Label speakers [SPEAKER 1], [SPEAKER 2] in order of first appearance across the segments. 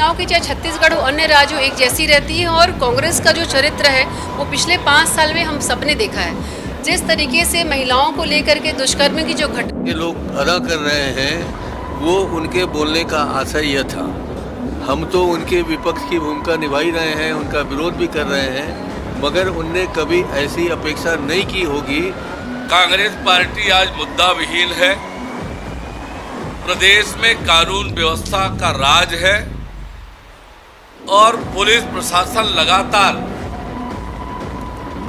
[SPEAKER 1] महिलाओं की चाहे छत्तीसगढ़ हो अन्य राज्य हो एक जैसी रहती है और कांग्रेस का जो चरित्र है वो पिछले 5 साल में हम सबने देखा है। जिस तरीके से महिलाओं को लेकर के दुष्कर्म की जो घटना
[SPEAKER 2] ये लोग अदा कर रहे हैं वो उनके बोलने का आशय यह था। हम तो उनके विपक्ष की भूमिका निभा ही रहे हैं, उनका विरोध भी कर रहे हैं, मगर उनने कभी ऐसी अपेक्षा नहीं की होगी।
[SPEAKER 3] कांग्रेस पार्टी आज मुद्दा विहीन है। प्रदेश में कानून व्यवस्था का राज है और पुलिस प्रशासन लगातार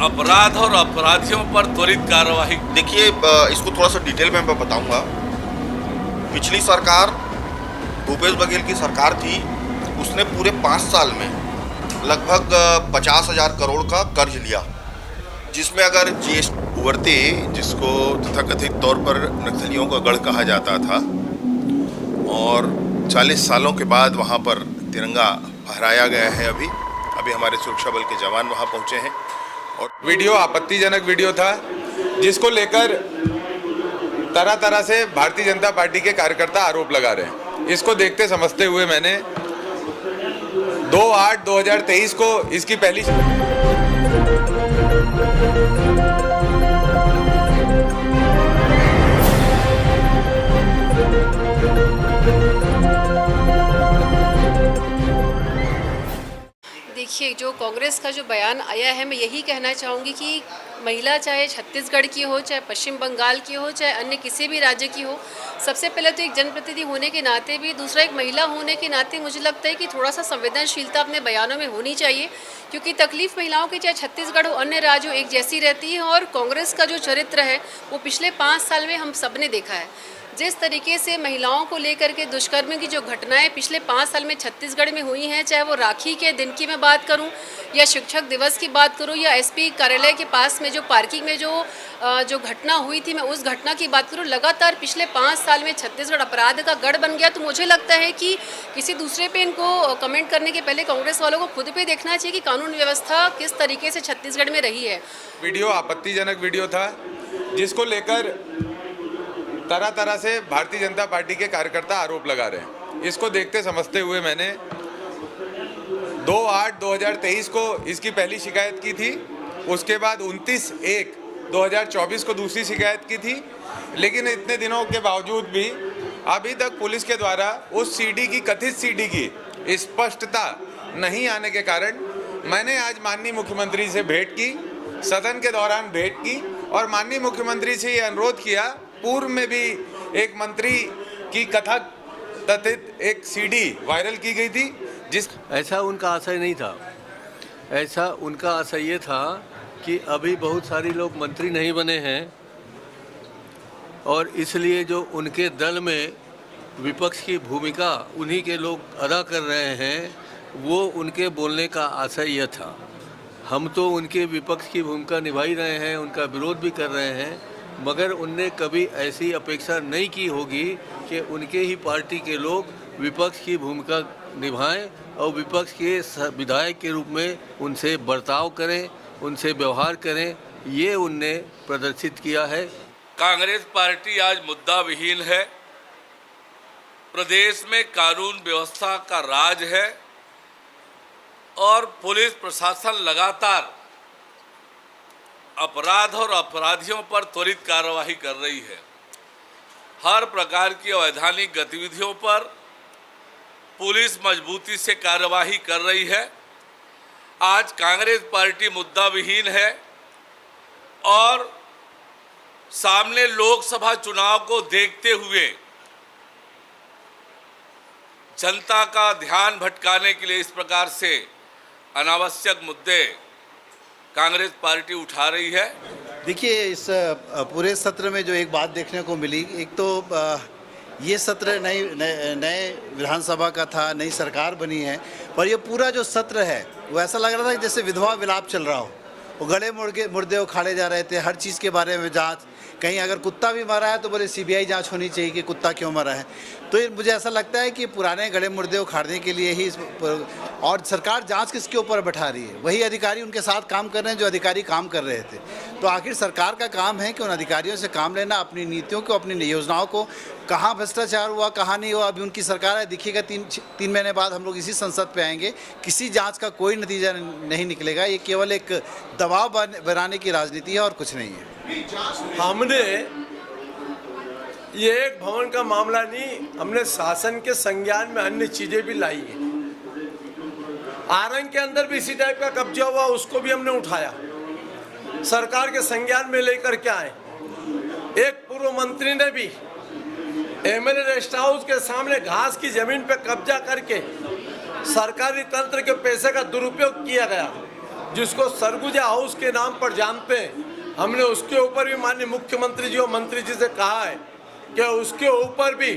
[SPEAKER 3] अपराध और अपराधियों पर त्वरित कार्रवाई।
[SPEAKER 4] देखिए, इसको थोड़ा सा डिटेल में मैं बताऊंगा। पिछली सरकार भूपेश बघेल की सरकार थी, उसने पूरे 5 साल में लगभग 50,000 करोड़ का कर्ज लिया, जिसमें अगर जीएसटी उभरते, जिसको तथाकथित तौर पर नक्सलियों का गढ़ कहा जाता था, और 40 सालों के बाद वहाँ पर तिरंगा फहराया गया है। अभी हमारे सुरक्षा बल के जवान वहाँ पहुँचे हैं। और
[SPEAKER 5] वीडियो आपत्तिजनक वीडियो था, जिसको लेकर तरह तरह से भारतीय जनता पार्टी के कार्यकर्ता आरोप लगा रहे हैं। इसको देखते समझते हुए मैंने 2/8/2023 को इसकी पहली
[SPEAKER 1] देखिए, जो कांग्रेस का जो बयान आया है, मैं यही कहना चाहूँगी कि महिला चाहे छत्तीसगढ़ की हो, चाहे पश्चिम बंगाल की हो, चाहे अन्य किसी भी राज्य की हो, सबसे पहले तो एक जनप्रतिनिधि होने के नाते भी, दूसरा एक महिला होने के नाते मुझे लगता है कि थोड़ा सा संवेदनशीलता अपने बयानों में होनी चाहिए, क्योंकि तकलीफ महिलाओं की चाहे छत्तीसगढ़ हो अन्य राज्य हो एक जैसी रहती है और कांग्रेस का जो चरित्र है वो पिछले 5 साल में हम सब ने देखा है। जिस तरीके से महिलाओं को लेकर के दुष्कर्म की जो घटनाएं पिछले 5 साल में छत्तीसगढ़ में हुई हैं, चाहे वो राखी के दिन की मैं बात करूं या शिक्षक दिवस की बात करूं या एसपी कार्यालय के पास में जो पार्किंग में जो घटना हुई थी, मैं उस घटना की बात करूं, लगातार पिछले 5 साल में छत्तीसगढ़ अपराध का गढ़ बन गया। तो मुझे लगता है कि किसी दूसरे पे इनको कमेंट करने के पहले कांग्रेस वालों को खुद पे देखना चाहिए कि कानून व्यवस्था किस तरीके से छत्तीसगढ़ में रही है।
[SPEAKER 5] वीडियो आपत्तिजनक वीडियो था, जिसको लेकर तरह तरह से भारतीय जनता पार्टी के कार्यकर्ता आरोप लगा रहे हैं। इसको देखते समझते हुए मैंने 2/8/2023 को इसकी पहली शिकायत की थी, उसके बाद 29/1/2024 को दूसरी शिकायत की थी। लेकिन इतने दिनों के बावजूद भी अभी तक पुलिस के द्वारा उस सीडी की, कथित सीडी की स्पष्टता नहीं आने के कारण मैंने आज माननीय मुख्यमंत्री से भेंट की, सदन के दौरान भेंट की और माननीय मुख्यमंत्री से ये अनुरोध किया। पूर्व में भी एक मंत्री की कथित एक सीडी वायरल की गई थी, जिस
[SPEAKER 2] ऐसा उनका आशय नहीं था। ऐसा उनका आशय ये था कि अभी बहुत सारी लोग मंत्री नहीं बने हैं और इसलिए जो उनके दल में विपक्ष की भूमिका उन्हीं के लोग अदा कर रहे हैं, वो उनके बोलने का आशय यह था। हम तो उनके विपक्ष की भूमिका निभा ही रहे हैं, उनका विरोध भी कर रहे हैं, मगर उनने कभी ऐसी अपेक्षा नहीं की होगी कि उनके ही पार्टी के लोग विपक्ष की भूमिका निभाएं और विपक्ष के विधायक के रूप में उनसे बर्ताव करें, उनसे व्यवहार करें। ये उनने प्रदर्शित किया है।
[SPEAKER 3] कांग्रेस पार्टी आज मुद्दा विहीन है। प्रदेश में कानून व्यवस्था का राज है और पुलिस प्रशासन लगातार अपराध और अपराधियों पर त्वरित कार्रवाई कर रही है। हर प्रकार की अवैधानिक गतिविधियों पर पुलिस मजबूती से कार्रवाई कर रही है। आज कांग्रेस पार्टी मुद्दा विहीन है और सामने लोकसभा चुनाव को देखते हुए जनता का ध्यान भटकाने के लिए इस प्रकार से अनावश्यक मुद्दे कांग्रेस पार्टी उठा रही है।
[SPEAKER 6] देखिए, इस पूरे सत्र में जो एक बात देखने को मिली, एक तो ये सत्र नए विधानसभा का था, नई सरकार बनी है, पर ये पूरा जो सत्र है वो ऐसा लग रहा था जैसे विधवा विलाप चल रहा हो। वो गले मुर्दे उखाड़े जा रहे थे, हर चीज़ के बारे में जांच। कहीं अगर कुत्ता भी मरा है तो बोले सीबीआई जांच होनी चाहिए कि कुत्ता क्यों मरा है। तो ये मुझे ऐसा लगता है कि पुराने गले मुर्दे उखाड़ने के लिए ही और सरकार जांच किसके ऊपर बैठा रही है? वही अधिकारी उनके साथ काम कर रहे हैं जो अधिकारी काम कर रहे थे। तो आखिर सरकार का काम है कि उन अधिकारियों से काम लेना, अपनी नीतियों को, अपनी योजनाओं को कहाँ भ्रष्टाचार हुआ कहाँ नहीं हुआ, अभी उनकी सरकार है, दिखेगा। तीन महीने बाद हम लोग इसी संसद पे आएंगे, किसी जांच का कोई नतीजा नहीं निकलेगा। ये केवल एक दबाव बनाने की राजनीति है और कुछ नहीं है।
[SPEAKER 7] हमने ये एक भवन का मामला नहीं, हमने शासन के संज्ञान में अन्य चीजें भी लाई हैं। आरंग के अंदर भी इसी टाइप का कब्जा हुआ, उसको भी हमने उठाया, सरकार के संज्ञान में लेकर के आए। एक पूर्व मंत्री ने भी एमएलए रेस्ट हाउस के सामने घास की जमीन पर कब्जा करके सरकारी तंत्र के पैसे का दुरुपयोग किया गया, जिसको सरगुजा हाउस के नाम पर जानते हैं। हमने उसके ऊपर भी माननीय मुख्यमंत्री जी और मंत्री जी से कहा है कि उसके ऊपर भी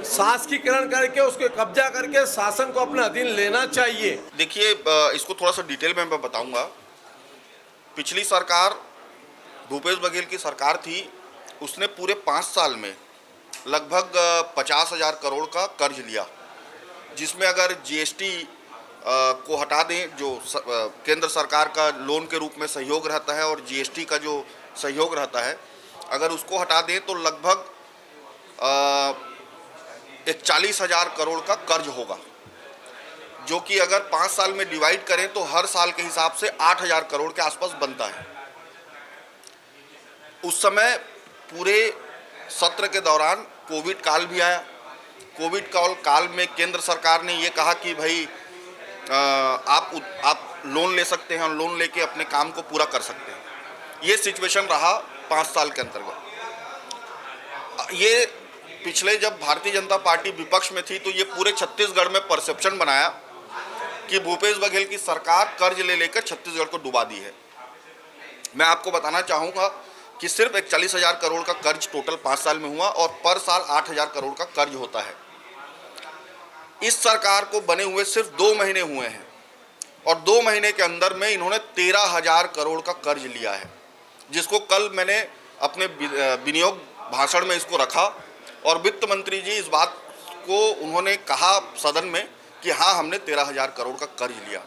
[SPEAKER 7] शासकीकरण करके उसके कब्जा करके शासन को अपने अधीन लेना चाहिए।
[SPEAKER 4] देखिए, इसको थोड़ा सा डिटेल में मैं बताऊंगा। पिछली सरकार भूपेश बघेल की सरकार थी, उसने पूरे 5 साल में लगभग 50,000 करोड़ का कर्ज लिया, जिसमें अगर जीएसटी को हटा दें, जो केंद्र सरकार का लोन के रूप में सहयोग रहता है और जीएसटी का जो सहयोग रहता है, अगर उसको हटा दें तो लगभग 40,000 करोड़ का कर्ज होगा, जो कि अगर 5 साल में डिवाइड करें तो हर साल के हिसाब से 8,000 करोड़ के आसपास बनता है। उस समय पूरे सत्र के दौरान कोविड काल भी आया। कोविड काल में केंद्र सरकार ने ये कहा कि भाई आप लोन ले सकते हैं और लोन लेके अपने काम को पूरा कर सकते हैं। ये सिचुएशन रहा 5 साल के अंतर्गत। ये पिछले जब भारतीय जनता पार्टी विपक्ष में थी तो ये पूरे छत्तीसगढ़ में परसेप्शन बनाया कि भूपेश बघेल की सरकार कर्ज ले लेकर छत्तीसगढ़ को डुबा दी है। मैं आपको बताना चाहूँगा कि सिर्फ 41,000 करोड़ का कर्ज टोटल 5 साल में हुआ और पर साल 8,000 करोड़ का कर्ज होता है। इस सरकार को बने हुए सिर्फ 2 महीने हुए हैं और 2 महीने के अंदर में इन्होंने 13,000 करोड़ का कर्ज लिया है, जिसको कल मैंने अपने विनियोग भाषण में इसको रखा और वित्त मंत्री जी इस बात को उन्होंने कहा सदन में कि हाँ, हमने 13,000 करोड़ का कर्ज लिया।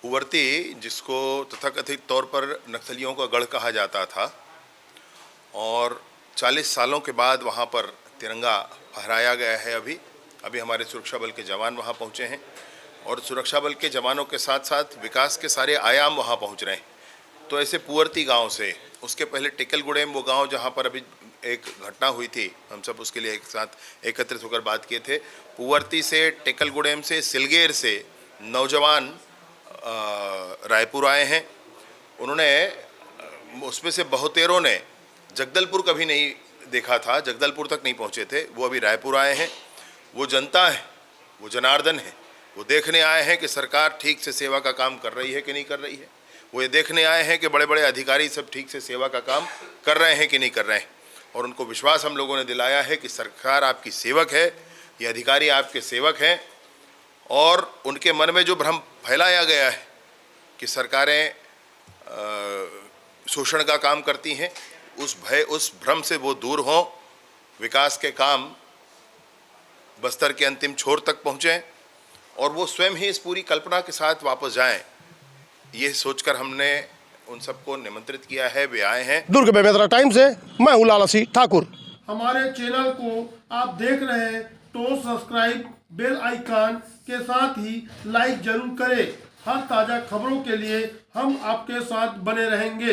[SPEAKER 8] उवर्ती, जिसको तथाकथित तौर पर नक्सलियों का गढ़ कहा जाता था, और 40 सालों के बाद वहाँ पर तिरंगा फहराया गया है। अभी हमारे सुरक्षा बल के जवान वहाँ पहुँचे हैं और सुरक्षा बल के जवानों के साथ साथ विकास के सारे आयाम वहाँ पहुँच रहे हैं। तो ऐसे पुअर्ती गांव से, उसके पहले टिकलगुड़ेम वो गांव जहाँ पर अभी एक घटना हुई थी, हम सब उसके लिए एक साथ एकत्रित होकर बात किए थे। पुअर्ती से, टिकलगुड़ेम से, सिलगेर से नौजवान रायपुर आए हैं। उन्होंने उसमें से बहुतेरों ने जगदलपुर कभी नहीं देखा था, जगदलपुर तक नहीं पहुंचे थे, वो अभी रायपुर आए हैं। वो जनता है, वो जनार्दन है, वो देखने आए हैं कि सरकार ठीक से सेवा का काम कर रही है कि नहीं कर रही है। वो ये देखने आए हैं कि बड़े बड़े अधिकारी सब ठीक से सेवा का काम कर रहे हैं कि नहीं कर रहे हैं। और उनको विश्वास हम लोगों ने दिलाया है कि सरकार आपकी सेवक है, ये अधिकारी आपके सेवक हैं। और उनके मन में जो भ्रम फैलाया गया है कि सरकारें शोषण का काम करती हैं, उस भ्रम से वो दूर हों, विकास के काम बस्तर के अंतिम छोर तक पहुँचें और वो स्वयं ही इस पूरी कल्पना के साथ वापस जाएं, ये सोचकर हमने उन सबको निमंत्रित किया है। वे आए हैं।
[SPEAKER 9] दुर्ग बेमेतरा टाइम से मैं हूं लाला सिंह ठाकुर।
[SPEAKER 10] हमारे चैनल को आप देख रहे हैं तो सब्सक्राइब, बेल आइकन के साथ ही लाइक जरूर करें। हर ताज़ा खबरों के लिए हम आपके साथ बने रहेंगे।